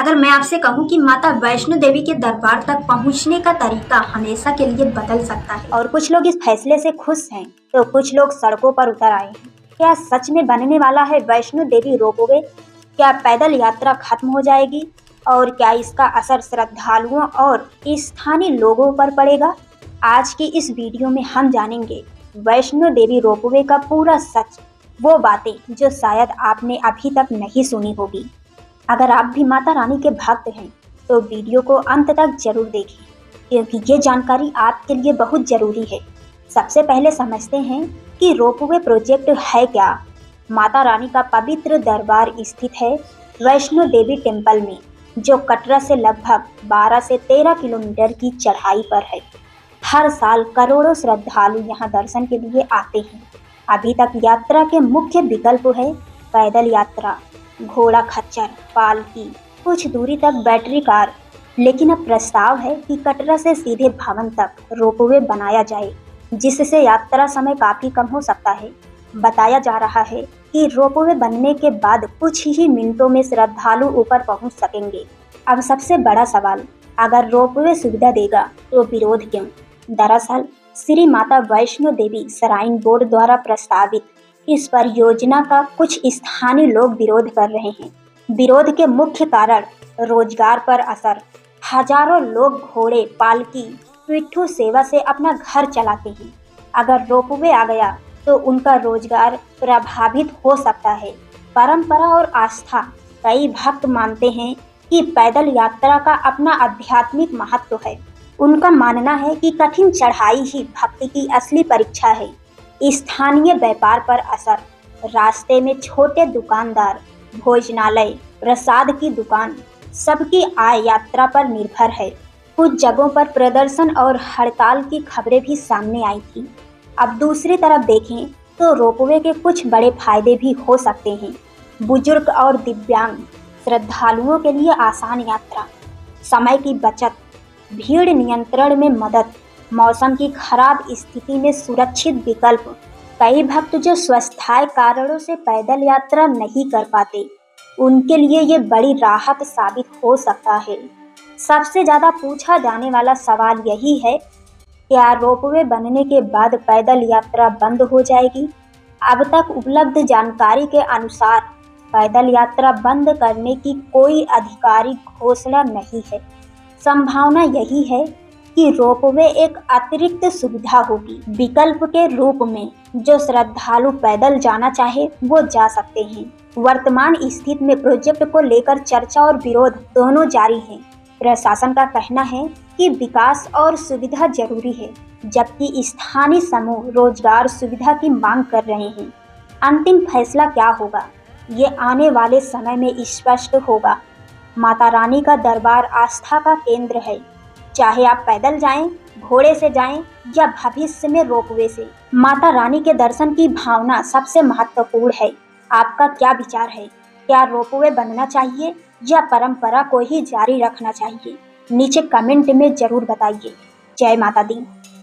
अगर मैं आपसे कहूं कि माता वैष्णो देवी के दरबार तक पहुंचने का तरीका हमेशा के लिए बदल सकता है और कुछ लोग इस फैसले से खुश हैं तो कुछ लोग सड़कों पर उतर आए हैं। क्या सच में बनने वाला है वैष्णो देवी रोपवे? क्या पैदल यात्रा खत्म हो जाएगी? और क्या इसका असर श्रद्धालुओं और स्थानीय लोगों पर पड़ेगा? आज की इस वीडियो में हम जानेंगे वैष्णो देवी रोपवे का पूरा सच, वो बातें जो शायद आपने अभी तक नहीं सुनी होगी। अगर आप भी माता रानी के भक्त हैं तो वीडियो को अंत तक जरूर देखें, क्योंकि ये जानकारी आपके लिए बहुत जरूरी है। सबसे पहले समझते हैं कि रोपवे प्रोजेक्ट है क्या। माता रानी का पवित्र दरबार स्थित है वैष्णो देवी टेम्पल में, जो कटरा से लगभग 12 से 13 किलोमीटर की चढ़ाई पर है। हर साल करोड़ों श्रद्धालु यहाँ दर्शन के लिए आते हैं। अभी तक यात्रा के मुख्य विकल्प है पैदल यात्रा, घोड़ा खच्चर, पालकी, कुछ दूरी तक बैटरी कार। लेकिन अब प्रस्ताव है कि कटरा से सीधे भवन तक रोपवे बनाया जाए, जिससे यात्रा समय काफी कम हो सकता है। बताया जा रहा है कि रोपवे बनने के बाद कुछ ही मिनटों में श्रद्धालु ऊपर पहुंच सकेंगे। अब सबसे बड़ा सवाल, अगर रोपवे सुविधा देगा तो विरोध क्यों? दरअसल श्री माता वैष्णो देवी श्राइन बोर्ड द्वारा प्रस्तावित इस परियोजना का कुछ स्थानीय लोग विरोध कर रहे हैं। विरोध के मुख्य कारण रोजगार पर असर। हजारों लोग घोड़े, पालकी, पिट्ठू सेवा से अपना घर चलाते हैं। अगर रोपवे आ गया तो उनका रोजगार प्रभावित हो सकता है। परंपरा और आस्था। कई भक्त मानते हैं कि पैदल यात्रा का अपना आध्यात्मिक महत्व है। उनका मानना है कि कठिन चढ़ाई ही भक्ति की असली परीक्षा है। स्थानीय व्यापार पर असर। रास्ते में छोटे दुकानदार, भोजनालय, प्रसाद की दुकान, सबकी आय यात्रा पर निर्भर है। कुछ जगहों पर प्रदर्शन और हड़ताल की खबरें भी सामने आई थी। अब दूसरी तरफ देखें तो रोपवे के कुछ बड़े फायदे भी हो सकते हैं। बुजुर्ग और दिव्यांग श्रद्धालुओं के लिए आसान यात्रा, समय की बचत, भीड़ नियंत्रण में मदद, मौसम की खराब स्थिति में सुरक्षित विकल्प। कई भक्त जो स्वास्थ्य कारणों से पैदल यात्रा नहीं कर पाते, उनके लिए ये बड़ी राहत साबित हो सकता है। सबसे ज़्यादा पूछा जाने वाला सवाल यही है, क्या रोपवे बनने के बाद पैदल यात्रा बंद हो जाएगी? अब तक उपलब्ध जानकारी के अनुसार पैदल यात्रा बंद करने की कोई आधिकारिक घोषणा नहीं है। संभावना यही है कि रोपवे एक अतिरिक्त सुविधा होगी, विकल्प के रूप में। जो श्रद्धालु पैदल जाना चाहे वो जा सकते हैं। वर्तमान स्थिति में प्रोजेक्ट को लेकर चर्चा और विरोध दोनों जारी हैं। प्रशासन का कहना है कि विकास और सुविधा जरूरी है, जबकि स्थानीय समूह रोजगार सुविधा की मांग कर रहे हैं। अंतिम फैसला क्या होगा, ये आने वाले समय में स्पष्ट होगा। माता रानी का दरबार आस्था का केंद्र है। चाहे आप पैदल जाएं, घोड़े से जाएं या भविष्य में रोपवे से, माता रानी के दर्शन की भावना सबसे महत्वपूर्ण है। आपका क्या विचार है? क्या रोपवे बनना चाहिए या परंपरा को ही जारी रखना चाहिए? नीचे कमेंट में जरूर बताइए। जय माता दी।